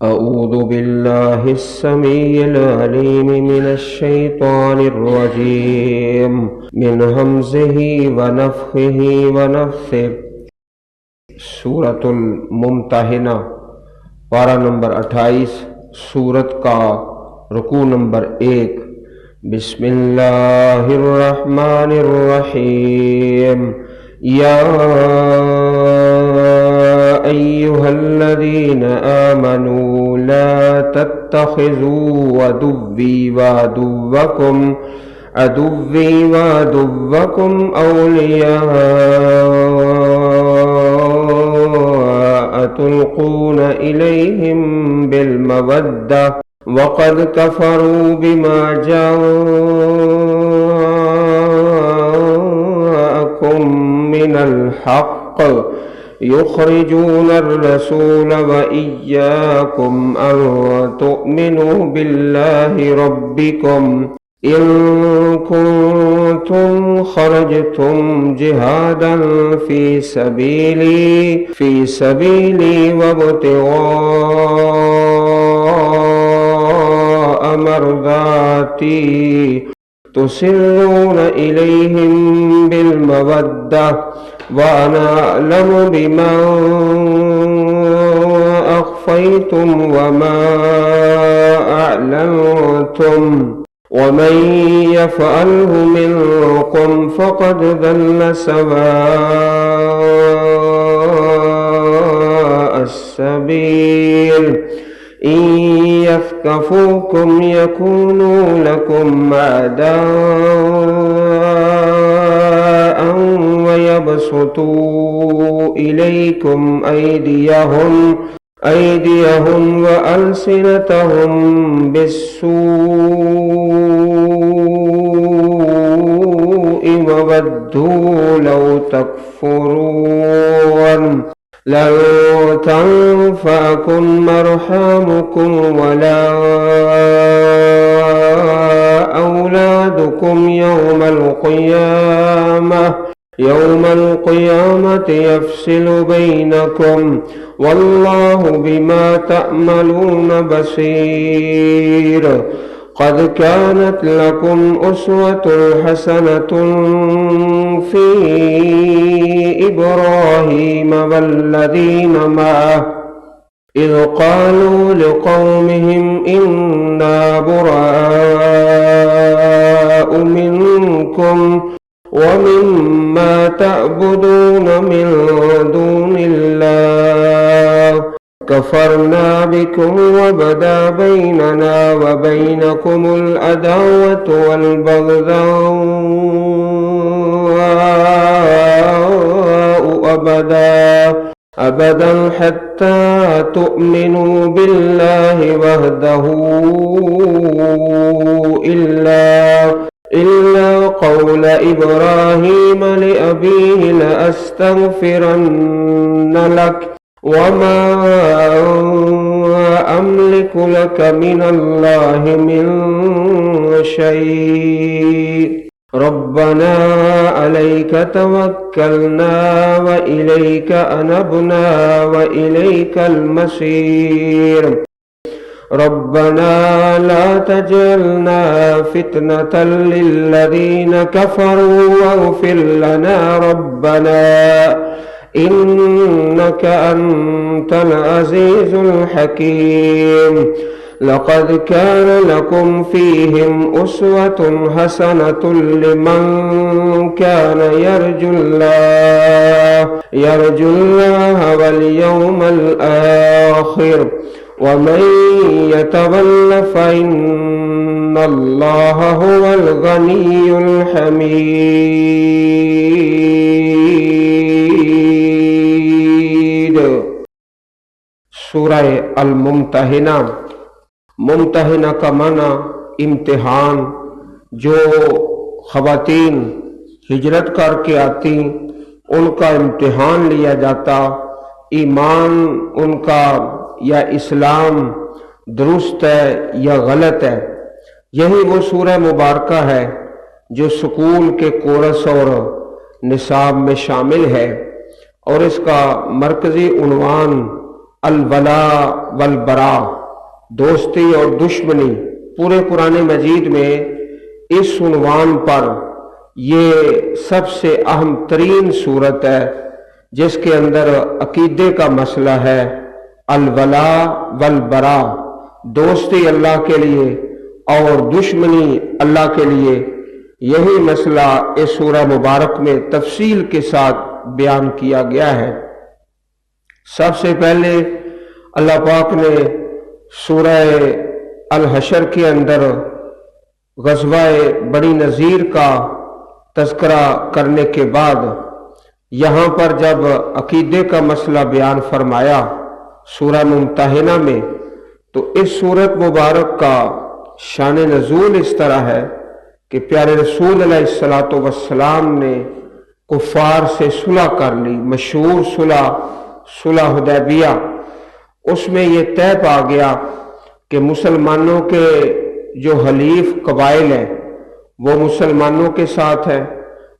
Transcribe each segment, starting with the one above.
أعوذ بالله السميع العليم من الشيطان الرجيم من همزه ونفخه ونفثه। सूरतुल मुमतहिना पारा नंबर 28, सूरत का रुकू नंबर 1। बिस्मिल्लाहिर्रहमानिर्रहीम। या अय्युहल्लज़ीना आमनू ला तत्तखिज़ू अदुव्वी वअदुव्वकुम औलिया तुल्क़ून इलैहिम बिलमवद्दा वक़द कफ़रू बिमा जाअकुम मिनल हक़्क़ युख़रिजूनर रसूल व इय्याकुम अन तु'मिनू बिल्लाहि रब्बिकुम इन कुंतुम खरजतुम जिहादन फी सबीली वब्तिग़ाअ मर्ज़ाती तुसिर्रून इलैहिम बिलमवद्दा व अना अअलमु बिमा अख़फ़य्तुम व मा अअलनतुम वमन यफ़अलहु मिनकुम फ़क़द ज़ल्ल सवाअस-सबील। इन यस्क़फ़ूकुम यकूनू लकुम अदाअन व यबसुतू इलैकुम ऐदियहुम व अलसिनतहुम बिस्सूइ व वद्दू लौ तकफ़ुरून लन तंफ़अकुम अर्हामुकुम वला औलादुकुम यौमल क़ियामति यफ़्सिलु बैनकुम वल्लाहु बिमा तअमलून बसीर। क़द कानत लकुम उस्वतुन हसनतुन फ़ी इब्राहीम वल्लज़ीन मअहु इज़ क़ालू लिक़ौमिहिम इन्ना बुराअउ मिनकुम वमिम्मा तअबुदून मिन दूनिल्लाह कफ़रना बिकुम वबदा बैनना व बैनकुमुल अदावतु वल बग़ज़ाउ अबदन हत्ता तु'मिनू बिल्लाहि वहदहू इल्ला क़ौल इब्राहीम लिअबीहि लअस्तग़फ़िरन्न लक वमा अमलिकु लक मिनल्लाहि मिन शै। रब्बना अलैक तवक्कलना व इलैक अनबना व इलैकल मसीर। रब्बना ला तजअलना फितनतल लिल्लज़ीन कफ़रू वग़फ़िर लना रब्बना इन्नक अंतल अज़ीज़ुल हकीम। लक़द कान लकुम फ़ीहिम उस्वतुन हसनतुन लिमन कान यरजुल्लाह वल यौमल आख़िर वमन यतवल्ल फ़इन्नल्लाह हुवल गनियुल हमीद। सूरह अल-मुमतहिना। मुमतहिना का माना इम्तिहान। जो ख़वातीन हिजरत करके आती उनका इम्तिहान लिया जाता, ईमान उनका या इस्लाम दुरुस्त है या गलत है। यही वो सूरह मुबारका है जो स्कूल के कोरस और निसाब में शामिल है और इसका मरकज़ी उन्वान الولا والبرا، دوستی اور دشمنی، پورے قرآن مجید میں اس عنوان پر یہ سب سے اہم ترین صورت ہے جس کے اندر عقیدے کا مسئلہ ہے۔ الولا والبرا، دوستی اللہ کے لیے اور دشمنی اللہ کے لیے، یہی مسئلہ اس سورہ مبارک میں تفصیل کے ساتھ بیان کیا گیا ہے۔ سب سے پہلے اللہ پاک نے سورہ الحشر کے اندر غزوہ بنی نذیر کا تذکرہ کرنے کے بعد یہاں پر جب عقیدے کا مسئلہ بیان فرمایا سورہ ممتحنہ میں، تو اس سورت مبارک کا شان نزول اس طرح ہے کہ پیارے رسول علیہ الصلوۃ والسلام نے کفار سے صلح کر لی، مشہور صلح حدیبیہ۔ اس میں یہ طے پا گیا کہ مسلمانوں کے جو حلیف قبائل ہیں وہ مسلمانوں کے ساتھ ہیں،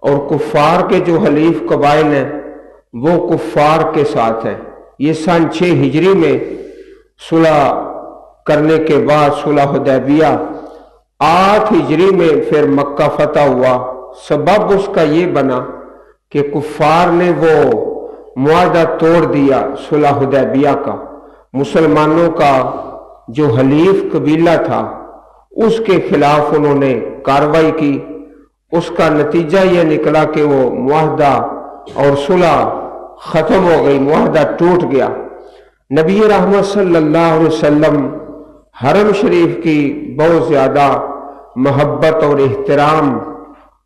اور کفار کے جو حلیف قبائل ہیں وہ کفار کے ساتھ ہیں۔ یہ سن 6 ہجری میں صلح کرنے کے بعد صلح حدیبیہ، 8 ہجری میں پھر مکہ فتح ہوا۔ سبب اس کا یہ بنا کہ کفار نے وہ معاہدہ توڑ دیا صلح حدیبیہ کا، مسلمانوں کا جو حلیف قبیلہ تھا اس کے خلاف انہوں نے کارروائی کی۔ اس کا نتیجہ یہ نکلا کہ وہ معاہدہ اور صلح ختم ہو گئی، معاہدہ ٹوٹ گیا۔ نبی رحمت صلی اللہ علیہ وسلم حرم شریف کی بہت زیادہ محبت اور احترام،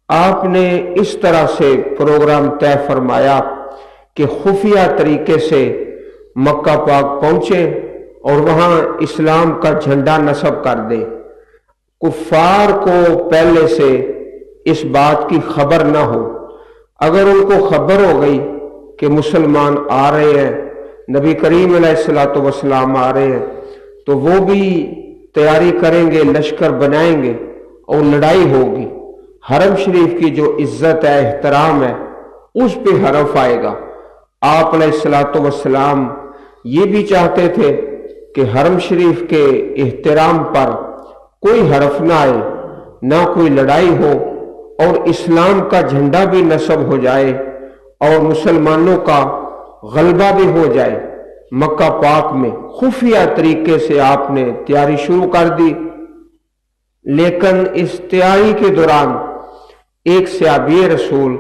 آپ نے اس طرح سے پروگرام طے فرمایا کہ خفیہ طریقے سے مکہ پاک پہنچے اور وہاں اسلام کا جھنڈا نصب کر دے۔ کفار کو پہلے سے اس بات کی خبر نہ ہو۔ اگر ان کو خبر ہو گئی کہ مسلمان آ رہے ہیں، نبی کریم علیہ الصلوۃ والسلام آ رہے ہیں، تو وہ بھی تیاری کریں گے، لشکر بنائیں گے اور لڑائی ہوگی۔ حرم شریف کی جو عزت ہے، احترام ہے، اس پہ حرف آئے گا۔ آپ علیہ الصلوۃ والسلام یہ بھی چاہتے تھے کہ حرم شریف کے احترام پر کوئی حرف نہ آئے، نہ کوئی لڑائی ہو، اور اسلام کا جھنڈا بھی نصب ہو جائے اور مسلمانوں کا غلبہ بھی ہو جائے۔ مکہ پاک میں خفیہ طریقے سے آپ نے تیاری شروع کر دی، لیکن اس تیاری کے دوران ایک صحابی رسول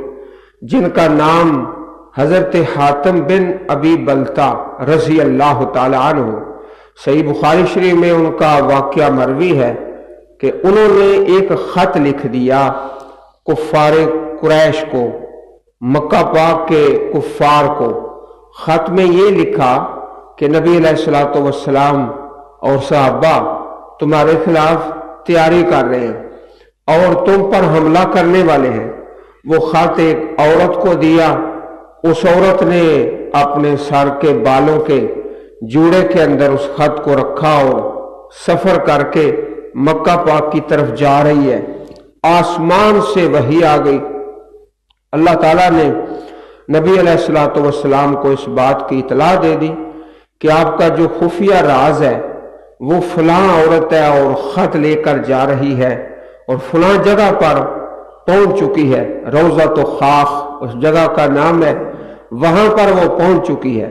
جن کا نام حضرت حاتم بن ابی بلتا رضی اللہ تعالی عنہ، صحیح بخاری شریف میں ان کا واقعہ مروی ہے کہ انہوں نے ایک خط لکھ دیا کفار قریش کو، مکہ پاک کے کفار کو۔ خط میں یہ لکھا کہ نبی علیہ الصلوۃ والسلام اور صحابہ تمہارے خلاف تیاری کر رہے ہیں اور تم پر حملہ کرنے والے ہیں۔ وہ خط ایک عورت کو دیا، اس عورت نے اپنے سر کے بالوں کے جوڑے کے اندر اس خط کو رکھا اور سفر کر کے مکہ پاک کی طرف جا رہی ہے۔ آسمان سے وحی آ گئی، اللہ تعالیٰ نے نبی علیہ الصلوۃ والسلام کو اس بات کی اطلاع دے دی کہ آپ کا جو خفیہ راز ہے وہ فلاں عورت ہے اور خط لے کر جا رہی ہے اور فلاں جگہ پر پہنچ چکی ہے، روضۃ خاخ اس جگہ کا نام ہے، وہاں پر وہ پہنچ چکی ہے۔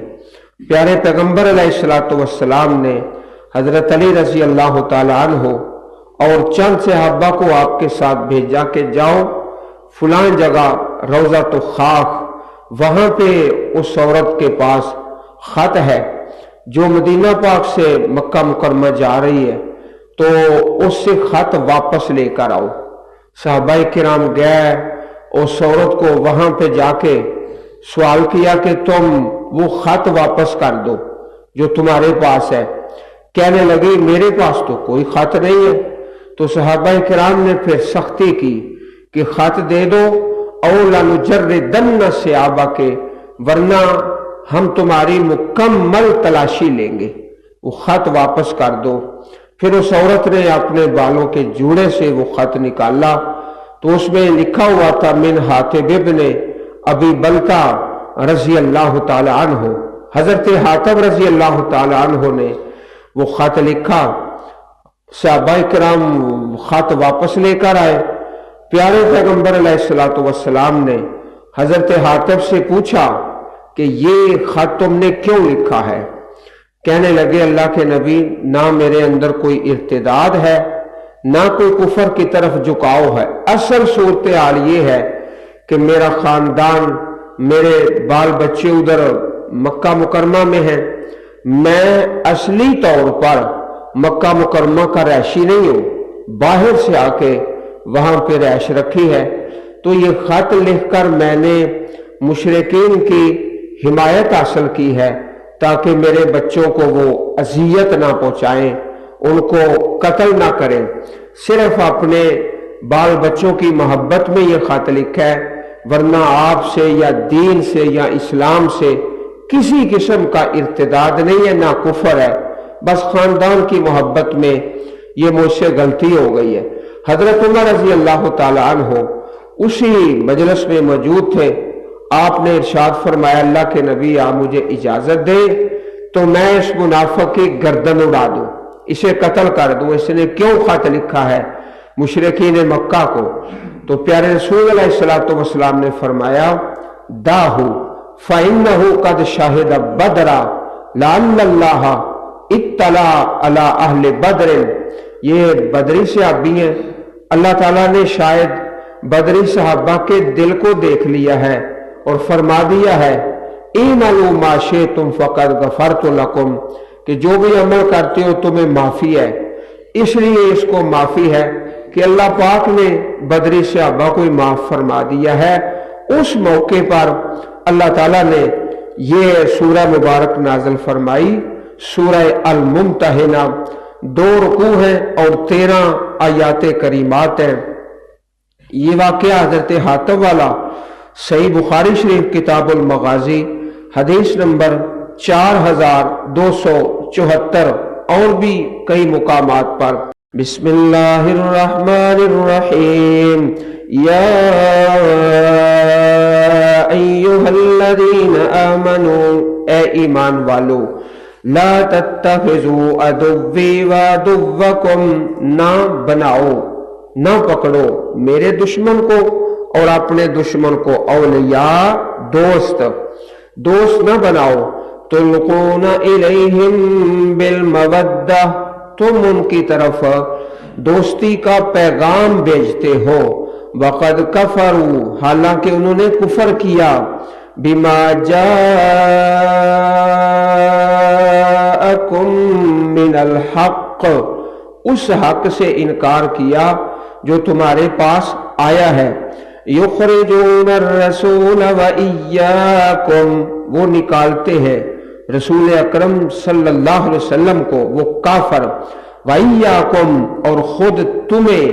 پیارے پیغمبر علیہ الصلوۃ والسلام نے حضرت علی رضی اللہ تعالی عنہ اور چند صحابہ کو آپ کے ساتھ بھیجا کہ جاؤ فلاں جگہ روضۃ خاخ، وہاں پہ اس عورت کے پاس خط ہے جو مدینہ پاک سے مکہ مکرمہ جا رہی ہے، تو اس سے خط واپس لے کر آؤ۔ صحابہ کرام گئے، اس عورت کو وہاں پہ جا کے سوال کیا کہ تم وہ خط واپس کر دو جو تمہارے پاس ہے۔ کہنے لگی میرے پاس تو کوئی خط نہیں ہے۔ تو صحابہ کرام نے پھر سختی کی کہ خط دے دو، او لنجردن ثیابک، ورنہ ہم تمہاری مکمل تلاشی لیں گے، وہ خط واپس کر دو۔ پھر اس عورت نے اپنے بالوں کے جوڑے سے وہ خط نکالا تو اس میں لکھا ہوا تھا من حاتب ابن ابی بلتا رضی اللہ تعالی عنہ، حضرت حاتب رضی اللہ تعالی عنہ نے وہ خط لکھا، صحابہ کرام خط واپس لے کر آئے۔ پیارے پیغمبر علیہ الصلوۃ والسلام نے حضرت حاتب سے پوچھا کہ یہ خط تم نے کیوں لکھا ہے؟ کہنے لگے اللہ کے نبی، نہ میرے اندر کوئی ارتداد ہے، نہ کوئی کفر کی طرف جھکاؤ ہے، اصل صورتحال یہ ہے کہ میرا خاندان، میرے بال بچے ادھر مکہ مکرمہ میں ہیں، میں اصلی طور پر مکہ مکرمہ کا رہائشی نہیں ہوں، باہر سے آ کے وہاں پہ رہائش رکھی ہے۔ تو یہ خط لکھ کر میں نے مشرکین کی حمایت حاصل کی ہے تاکہ میرے بچوں کو وہ اذیت نہ پہنچائیں، ان کو قتل نہ کریں، صرف اپنے بال بچوں کی محبت میں یہ خط لکھا ہے، ورنہ آپ سے یا دین سے یا اسلام سے کسی قسم کا ارتداد نہیں ہے، نہ کفر ہے، بس خاندان کی محبت میں یہ مجھ سے غلطی ہو گئی ہے۔ حضرت عمر رضی اللہ تعالی عنہ اسی مجلس میں موجود تھے۔ آپ نے ارشاد فرمایا اللہ کے نبی آپ مجھے اجازت دے تو میں اس منافق کی گردن اڑا دوں، اسے قتل کر دوں، اس نے کیوں خط لکھا ہے مشرکین مکہ کو؟ تو پیارے رسول علیہ الصلوۃ والسلام نے فرمایا داہو فإنہ قد شاہد بدر لعل اللہ اطلع علی اہل بدر، یہ بدری صحابی ہیں، اللہ تعالیٰ نے شاید بدری صحابہ کے دل کو دیکھ لیا ہے اور فرما دیا ہے اعملوا ما شئتم فقد غفرت لکم، کہ جو بھی عمل کرتے ہو تمہیں معافی ہے۔ اس لیے اس کو معافی ہے کہ اللہ پاک نے بدری صحابہ کو معاف فرما دیا ہے۔ اس موقع پر اللہ تعالیٰ نے یہ سورہ مبارک نازل فرمائی، سورہ الممتحنہ، 2 رکوع ہیں اور 13 آیات کریمات ہیں۔ یہ واقعہ حضرت حاتب والا صحیح بخاری شریف کتاب المغازی حدیث نمبر 4274 اور بھی کئی مقامات پر۔ بسم اللہ الرحمن الرحیم، یا ایہا الذین آمنوا، اے ایمان والو، لا تتخذوا عدوی وعدوکم، نہ بناؤ، نہ پکڑو میرے دشمن کو اور اپنے دشمن کو اولیاء، دوست نہ بناؤ، تلقون الیہم بالمودہ، تم ان کی طرف دوستی کا پیغام بھیجتے ہو، وقد کفروا، حالانکہ انہوں نے کفر کیا، بما جاءکم من الحق، اس حق سے انکار کیا جو تمہارے پاس آیا ہے، یخرجون الرسول وإیاکم، وہ نکالتے ہیں رسول اکرم صلی اللہ علیہ وسلم کو، وہ کافر، وإیاکم، اور خود تمہیں،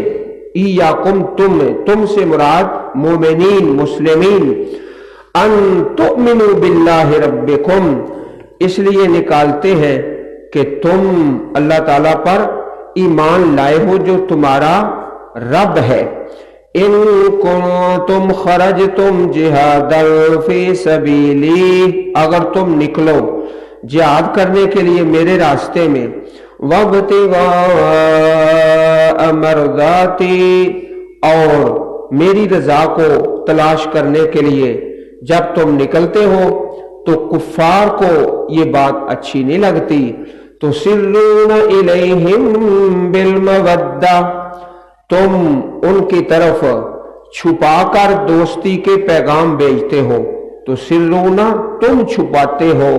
ایاکم تم سے مراد مومنین مسلمین، ان تؤمنوا باللہ ربکم، اس لیے نکالتے ہیں کہ تم اللہ تعالیٰ پر ایمان لائے ہو جو تمہارا رب ہے۔ ان کنتم خرجتم جہادا فی سبیلی، اگر تم نکلو جہاد کرنے کے لیے میرے راستے میں، وابتغاء مرضاتی، اور میری رضا کو تلاش کرنے کے لیے جب تم نکلتے ہو تو کفار کو یہ بات اچھی نہیں لگتی، تو تسرون الیہم بالمودہ، تم ان کی طرف چھپا کر دوستی کے پیغام بھیجتے ہو، تو سرونا تم چھپاتے ہو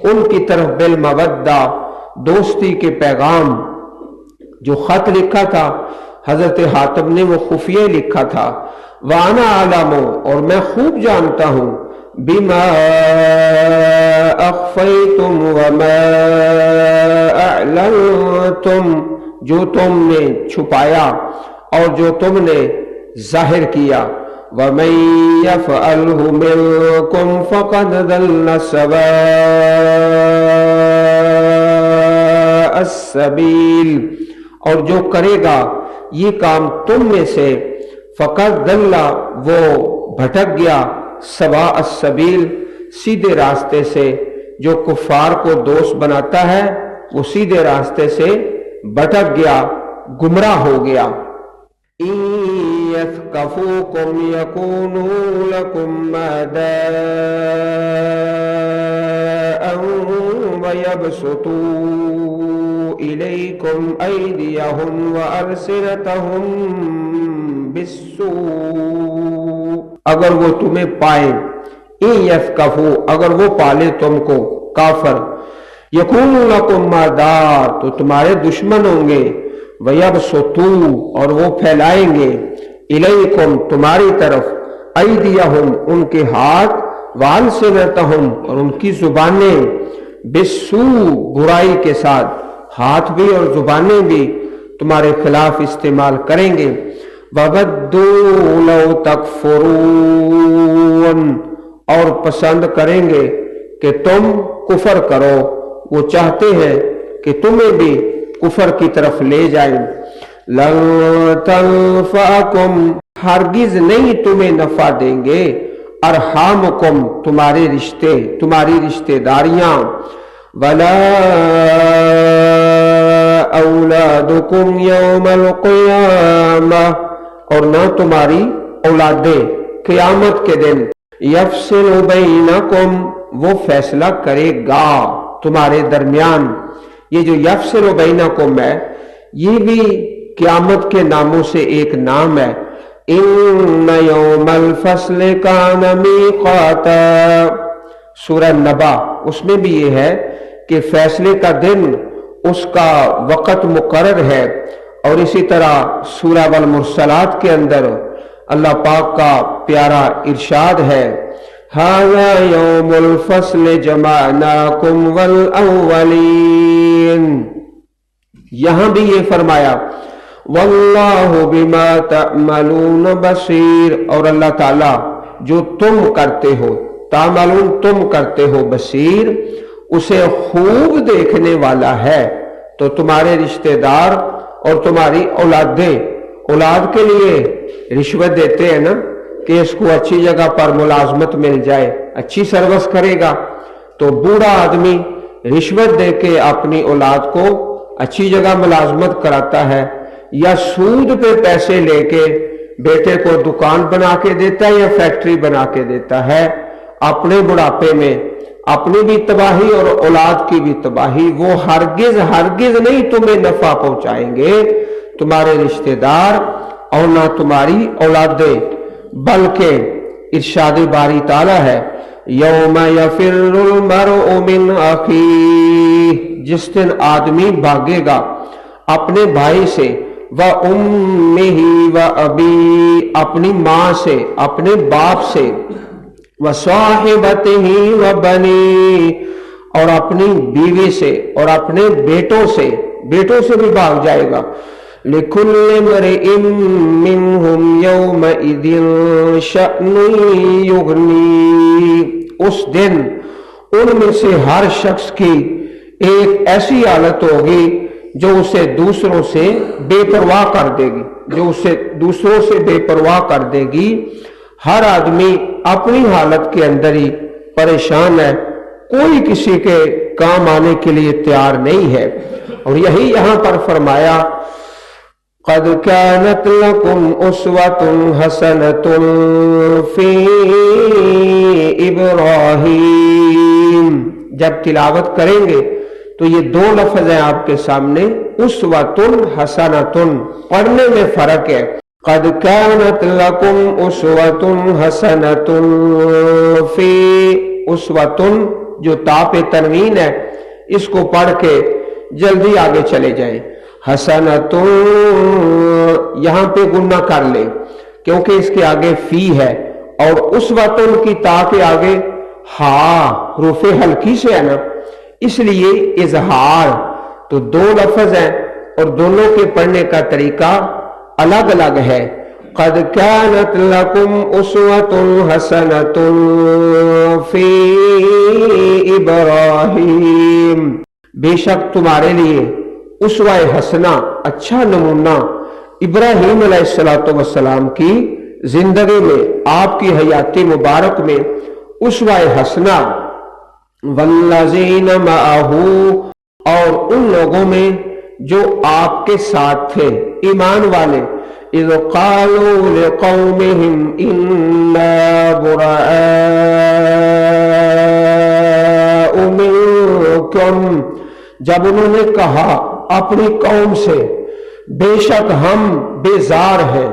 ان کی طرف بالمودہ، دوستی کے پیغام۔ جو خط لکھا تھا حضرت حاتب نے وہ خفیہ لکھا تھا، وانا عالم، اور میں خوب جانتا ہوں، بما اخفیتم وما اعلنتم، جو تم نے چھپایا اور جو تم نے ظاہر کیا، وَمَن يَفْعَلْهُ مِنكُمْ فَقَدْ ضَلَّ سَوَاءَ السَّبِيلِ، اور جو کرے گا یہ کام تم میں سے، فَقَدْ ضَلَّ، وہ بھٹک گیا، سواء السبیل، سیدھے راستے سے جو कुफ्फार को दोस्त बनाता है वो सीधे रास्ते से भटक गया, गुमराह हो गया। यस्कफूकुम यकूनू लकुम अदाअन वयबसुतू इलैकुम ऐदियहुम वअलसिनतहुम बिस्सू। अगर वो तुम्हें पाए, यस्कफू अगर वो पाले तुमको काफर, यकूनू लकुम अदा तो तुम्हारे दुश्मन होंगे, वयबसुतू और वो फैलाएंगे, इलैकुम तुम्हारी तरफ, ऐदियहुम उनके हाथ, वालसिनतहुम और उनकी जुबानें, बिस्सू बुराई के साथ, हाथ भी और जुबानें भी तुम्हारे खिलाफ इस्तेमाल करेंगे। वबद्दू लौ तकफुरून और पसंद करेंगे कि तुम कुफर करो, वो चाहते हैं कि तुम्हें भी कुफर की तरफ ले जाएं। लन तंफअकुम हरगिज नहीं तुम्हें नफा देंगे, अरहामुकुम तुम्हारे रिश्ते, तुम्हारी रिश्तेदारियां, वला औलादुकुम यौमल क़ियामह और न तुम्हारी औलादें क़यामत के दिन, यफ़सिलु बैनकुम वो फैसला करेगा तुम्हारे दरमियान। ये जो यफ़सिलु बैनकुम है ये भी क़यामत के नामों से एक नाम है। इन्न यौमल फ़स्ल कान मीक़ाता सूरह नबा, उसमें भी ये है कि फैसले का दिन उसका वक़्त मुकर्रर है। और इसी तरह सूरह वल मुरसलात के अंदर अल्लाह पाक का प्यारा इरशाद है, हाज़ा यौमुल फ़स्ल जमानाकुम वल अव्वलीन। यहां भी ये फरमाया वल्लाहु बिमा तअमलून बसीर, और अल्लाह ताला जो तुम करते हो, तामलून तुम करते हो, बसीर उसे खूब देखने वाला है। तो तुम्हारे रिश्तेदार और तुम्हारी औलादें, औलाद के लिए रिश्वत देते हैं ना कि इसको अच्छी जगह पर मुलाजमत मिल जाए, अच्छी सर्विस करेगा, तो बूढ़ा आदमी रिश्वत देके अपनी औलाद को अच्छी जगह मुलाजमत कराता है, या सूद पे पैसे लेके बेटे को दुकान बना के देता है या फैक्ट्री बना के देता है। अपने बुढ़ापे में अपनी भी तबाही और औलाद की भी तबाही, वो हरगिज हरगिज नहीं तुम्हें नफा पहुंचाएंगे तुम्हारे रिश्तेदार और ना तुम्हारी औलादें, बल्कि इरशाद बारी ताला है यौम यफिरुल मरउ मिन अखीह, जिस दिन आदमी भागेगा अपने भाई से, व उम्मिही व अबी अपनी माँ से, अपने बाप से, व साहिबतिही व बनी और अपनी बीवी से और अपने बेटों से, बेटों से भी भाग जाएगा। लिकुल्लि मरिइन मिनहुम यौमइदिन शअनुन युगनी, उस दिन उनमें से हर शख्स की एक ऐसी हालत होगी जो उसे दूसरों से बेपरवाह कर देगी, जो उसे दूसरों से बेपरवाह कर देगी। हर आदमी अपनी हालत के अंदर ही परेशान है, कोई किसी के काम आने के लिए तैयार नहीं है। और यही यहां पर फरमाया क़द कानत लकुम उस्वतुन हसनतुन फी इब्राहीम। जब तिलावत करेंगे तो ये दो लफ्ज हैं आपके सामने, उस्वतुन हसनतुन, पढ़ने में फर्क है। क़द कानत लकुम उस्वतुन हसनतुन फी, उस्वतुन जो ताप तनवीन है इसको पढ़ के जल्दी आगे चले जाए। हसनतुन यहां पे गुन्ना कर ले क्योंकि इसके आगे फी है, और उस्वतुन की ता के आगे हा रूफे हल्की से है ना, इसलिए इजहार। तो दो लफ्ज हैं और दोनों के पढ़ने का तरीका अलग अलग है। क़द कानत लकुम उस्वतुन हसनतुन फी इब्राहीम, बेशक तुम्हारे लिए उस्वा-ए हसना, अच्छा नमूना इब्राहीम अलैहिस्सलातु वस्सलाम की जिंदगी में, आपकी हयाती मुबारक में उस्वा-ए हसना वल्लज़ीन मअहू, और उन लोगों में जो आपके साथ थे, ईमान वाले, इज़ क़ालू लिक़ौमिहिम इन्ना बुराअउ मिनकुम, जब उन्होंने कहा अपनी कौम से बेशक हम बेजार हैं,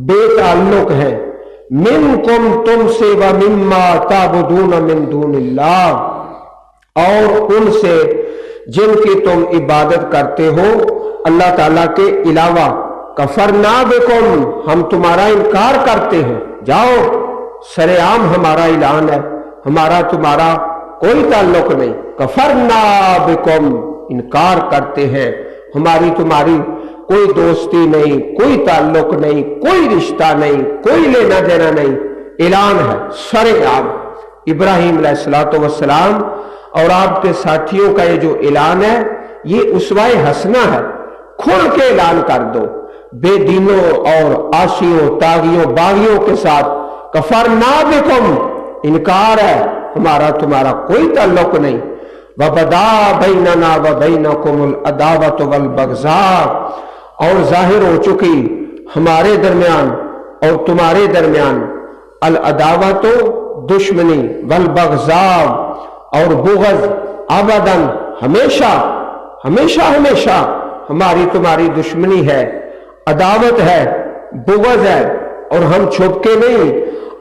बेताल्लुक हैं, मिनकुम तुमसे, व मिम्मा ताबुदून मिन दूनिल्लाह, और उनसे जिनकी तुम इबादत करते हो अल्लाह ताला के अलावा, कफरना बिकुम, हम तुम्हारा इनकार करते हैं। जाओ, सरेआम हमारा ऐलान है, हमारा तुम्हारा कोई ताल्लुक नहीं, कफरना बिकुम, इनकार करते हैं, हमारी तुम्हारी कोई दोस्ती नहीं, कोई ताल्लुक नहीं, कोई रिश्ता नहीं, कोई लेना देना नहीं, ऐलान है सरेआम। इब्राहिम अलैहिस्सलातु वस्सलाम और आपके साथियों का ये जो ऐलान है, ये उसवाए हसना है, खुल के ऐलान कर दो, बेदीनों और आशियों, तागियों, बागियों के साथ, कफरना बिकुम, इनकार है, हमारा तुम्हारा कोई ताल्लुक नहीं, वबदा बैनना व बैनकुमुल अदावत वल बग़ज़ा, और जाहिर हो चुकी हमारे दरमियान और तुम्हारे दरमियान अल अदावत, दुश्मनी, वल बग़ज़ा, और बुग़ज़, अबदन, हमेशा हमेशा हमेशा हमारी तुम्हारी दुश्मनी है, अदावत है, बुग़ज़ है, और हम छुप के नहीं,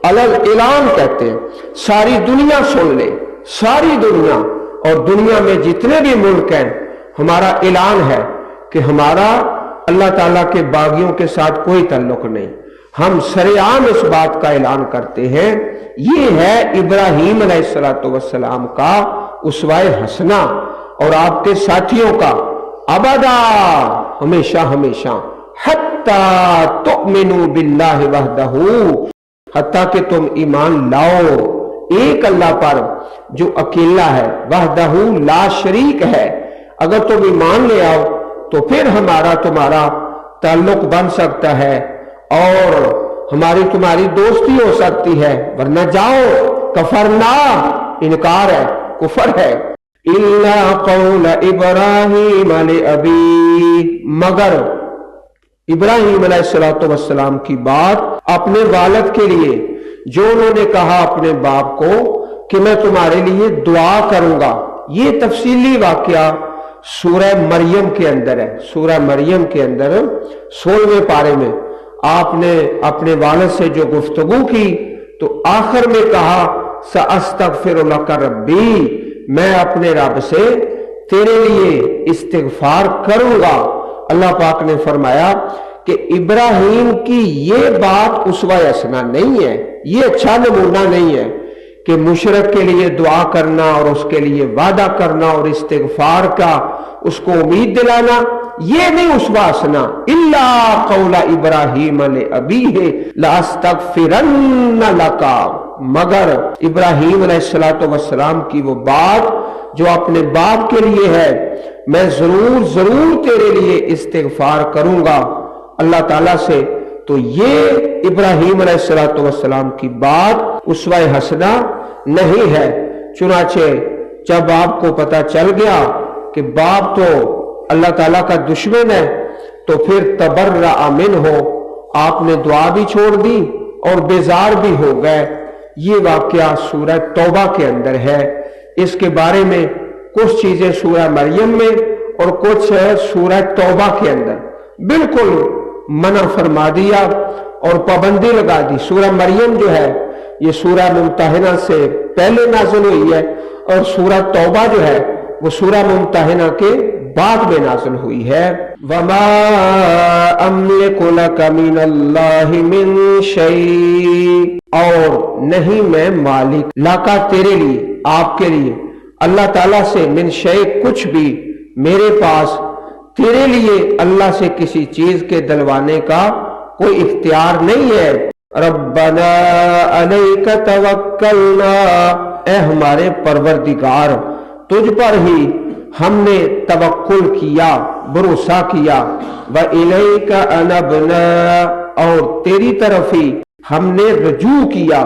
अलग ऐलान कहते हैं, सारी दुनिया सुन ले, सारी दुनिया और दुनिया में जितने भी मुल्क हैं, हमारा ऐलान है कि हमारा अल्लाह ताला के बागियों के साथ कोई ताल्लुक नहीं, हम सरेआम इस बात का ऐलान करते हैं। ये है इब्राहीम अलैहिस्सलातु वस्सलाम का उसवाए हसना और आपके साथियों का अबदा, हमेशा हमेशा, हत्ता तुमिनु बिल्लाहि वहदहू, हत्ता कि तुम ईमान लाओ एक अल्लाह पर जो अकेला है, वहदहू ला शरीक है। अगर तुम ईमान ले आओ तो फिर हमारा तुम्हारा ताल्लुक बन सकता है और हमारी तुम्हारी दोस्ती हो सकती है, वरना जाओ, कफरना, इनकार है, कुफर है। इल्ला कौल इब्राहीम लिअबी, मगर इब्राहीम अलैहिस्सलातु वस्सलाम की बात अपने वालिद के लिए, जो उन्होंने कहा अपने बाप को कि मैं तुम्हारे लिए दुआ करूंगा। ये तफसीली वाकया सूरह मरियम के अंदर है। सूरह मरियम के अंदर 16वें पारे में आपने अपने वालिद से जो गुफ्तगू की तो आखिर में कहा सअस्तगफिरु लक रब्बी, मैं अपने रब से तेरे लिए इस्तिगफार करूंगा। अल्लाह पाक ने फरमाया कि इब्राहीम की ये बात उसवा हसना नहीं है, ये अच्छा नमूना नहीं है कि मुशरक के लिए दुआ करना और उसके लिए वादा करना और इस्तिगफार का उसको उम्मीद दिलाना, ये नहीं उसवा हसना। इल्ला कौला इब्राहीम लिअबीहि लास्तगफिरन्ना लका, मगर इब्राहीम अलैहिस्सलातु वस्सलाम की वो बात जो अपने बाप के लिए है, मैं जरूर जरूर तेरे लिए इस्तिगफार करूंगा अल्लाह ताला से। तो ये इब्राहीम अलैहिस्सलातु वस्सलाम की बात उसवा हसना नहीं है। चुनाचे जब आपको पता चल गया कि बाप तो अल्लाह ताला का दुश्मन है, तो फिर तबर्रा मिन्हु, आपने दुआ भी छोड़ दी और बेजार भी हो गए। ये वाकया सूरह तौबा के अंदर है। इसके बारे में कुछ चीजें सूरह मरियम में और कुछ सूरह तौबा के अंदर बिल्कुल मना फरमा दिया और पाबंदी लगा दी। सूरह मरियम जो है ये सूरह मुमतहिना से पहले नाज़िल हुई है और सूरह तौबा जो है वो सूरह मुमतहिना के बाद में नाज़िल हुई है। वमा अमलिकु लका मिनल्लाहि मिन शै, और नहीं मैं मालिक लाका तेरे लिए, आपके लिए, अल्लाह ताला से, मिन शै कुछ भी, मेरे पास तेरे लिए अल्लाह से किसी चीज के दिलवाने का कोई इख्तियार नहीं है। रब्बना अलैका तवक्कलना, ए हमारे परवरदिगार तुझ पर ही हमने तवक्कुल किया, भरोसा किया। व इलैका अनबना, और तेरी तरफ ही हमने रुजू किया।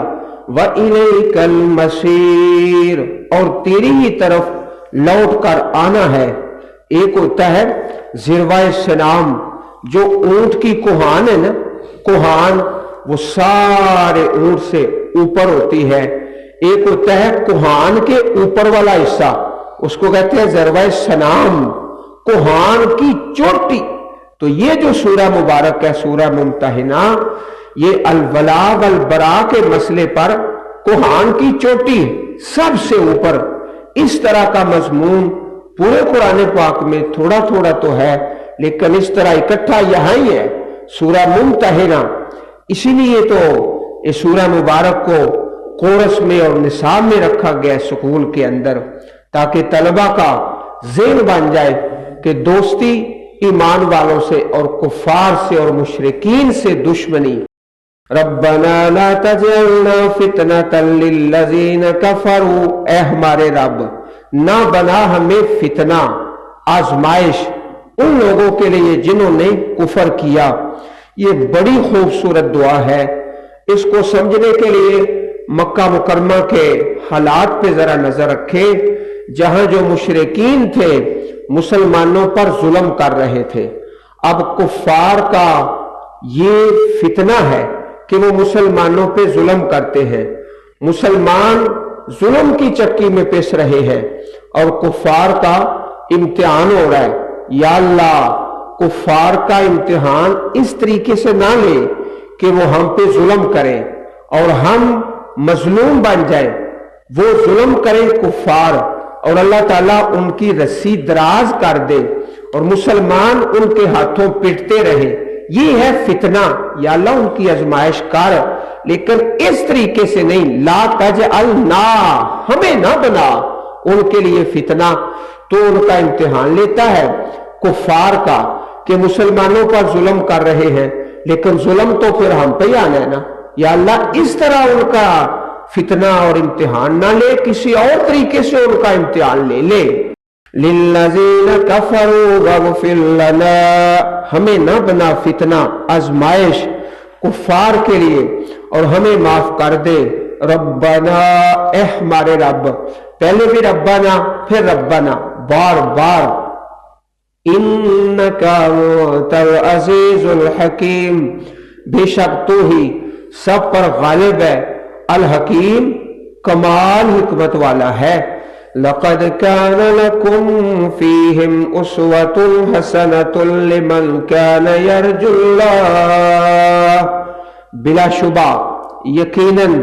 वइलैकल मसीर, और तेरी ही तरफ लौट कर आना है। एक होता है जिरवाए सनाम, जो ऊंट की कुहान है ना, कुहान वो सारे ऊंट से ऊपर होती है। एक होता है कुहान के ऊपर वाला हिस्सा, उसको कहते हैं जिरवाए सनाम, कुहान की चोटी। तो ये जो सूरह मुबारक है, सूरह मुमतहिना, ये अलवला वल बरा के मसले पर कुहान की चोटी सबसे ऊपर, इस तरह का मजमून पूरे कुरान पाक में थोड़ा थोड़ा तो है, लेकिन इस तरह इकट्ठा यहां ही है सूरह मुमतहिना। इसीलिए तो इस सूरह मुबारक को कोरस में और निसाब में रखा गया स्कूल के अंदर, ताकि तलबा का ज़हन बन जाए कि दोस्ती ईमान वालों से और कुफार से और मुशरिकीन से दुश्मनी। रब्बना ला तजअलना फितनतल लिल्लज़ीना कफरू, ए हमारे रब ना बना हमें फितना, आजमाइश उन लोगों के लिए जिन्होंने कुफर किया। ये बड़ी खूबसूरत दुआ है। इसको समझने के लिए मक्का मुकरमा के हालात पे जरा नजर रखें, जहां जो मुशरिकीन थे मुसलमानों पर जुल्म कर रहे थे। अब कुफार का ये फितना है कि वो मुसलमानों पे जुल्म करते हैं, मुसलमान जुल्म की चक्की में पिस रहे हैं और कुफार का इम्तिहान हो रहा है। या अल्लाह, कुफार का इम्तिहान इस तरीके से ना ले कि वो हम पे जुल्म करें और हम मजलूम बन जाए। वो जुल्म करें कुफार और अल्लाह ताला उनकी रस्सी दराज कर दे और मुसलमान उनके हाथों पिटते रहे। ये है फितना। या अल्लाह उनकी आजमाइश कर, लेकिन इस तरीके से नहीं। ला तजअलना, हमें ना बना उनके लिए फितना। तो उनका इम्तिहान लेता है कुफार का कि मुसलमानों पर जुल्म कर रहे हैं, लेकिन जुल्म तो फिर हम पे ही आना है ना। या अल्लाह इस तरह उनका फितना और इम्तिहान ना ले, किसी और तरीके से उनका इम्तिहान ले। लिल्लज़ीना कफरू वग़फिर लना, हमें ना बना फितना, आजमाइश कुफार के लिए, और हमें माफ कर दे। रब्बना, ए हमारे रब, पहले भी रब्बाना फिर रब्बाना, बार बार। इन्नका अंतल अज़ीज़ुल हकीम, बेशक तू ही सब पर गालिब है, अल हकीम, कमाल हिकमत वाला है। लक़द कान लकुम फ़ीहिम उस्वतुन हसनतुन लिमन कान यरजुल्लाह, बिलाशुबा यकीनन,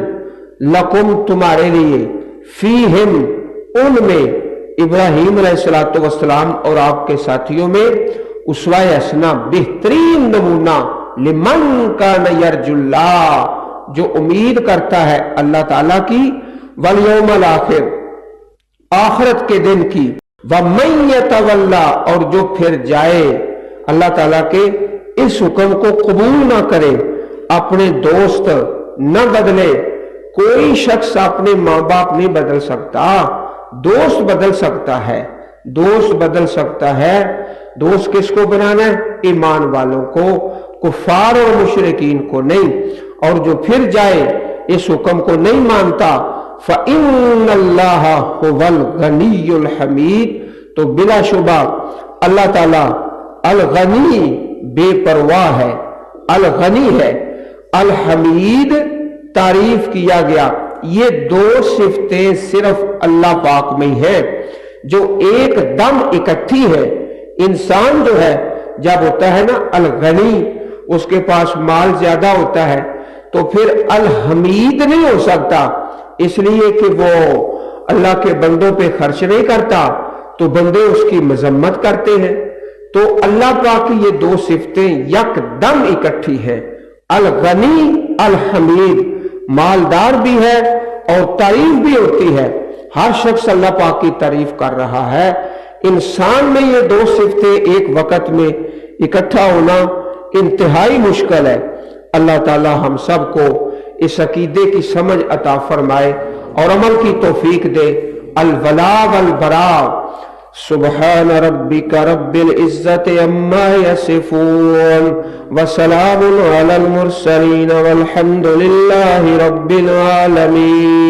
लकुम तुम्हारे लिए, फ़ीहिम उनमें, इब्राहीम अलैहिस्सलातु वस्सलाम और आपके साथियों में, उस्वा हसना बेहतरीन नमूना, लिमन कान यरजुल्लाह, जो उम्मीद करता है अल्लाह ताला की, वल यौमल आखिर, आखिरत के दिन की, व मन यतवल्ला, और जो फिर जाए अल्लाह ताला के इस हुक्म को कबूल ना करे, अपने दोस्त न बदले। कोई शख्स अपने माँ बाप नहीं बदल सकता, दोस्त बदल सकता है, दोस्त बदल सकता है। दोस्त किसको बनाना है? ईमान वालों को, कुफार और मुशरिकीन को नहीं। और जो फिर जाए इस हुक्म को नहीं मानता, फ़इन्नल्लाह हुवल गनियुल हमीद, तो बिलाशुबा अल्लाह ताला अल गनी, बेपरवाह है, अल गनी है, अल हमीद, तारीफ किया गया। ये दो सिफतें सिर्फ अल्लाह पाक में है, जो एकदम इकट्ठी है। इंसान जो है जब होता है ना अल गनी, उसके पास माल ज्यादा होता है, तो फिर अल हमीद नहीं हो सकता, इसलिए कि वो अल्लाह के बंदों पे खर्च नहीं करता, तो बंदे उसकी मजम्मत करते हैं। तो अल्लाह पाक की ये दो सिफतें यकदम इकट्ठी हैं, अल गनी अल हमीद, मालदार भी है और तारीफ भी होती है। हर शख्स अल्लाह पाक की तारीफ कर रहा है। इंसान में ये दो सिफतें एक वक्त में इकट्ठा होना इंतहाई मुश्किल है। अल्लाह ताला हम सबको इस अकीदे की समझ अता फरमाए और अमल की तौफीक दे। अल वला वल बरा, سبحان ربك رب العزة عما يصفون وسلام على المرسلين والحمد لله رب العالمين.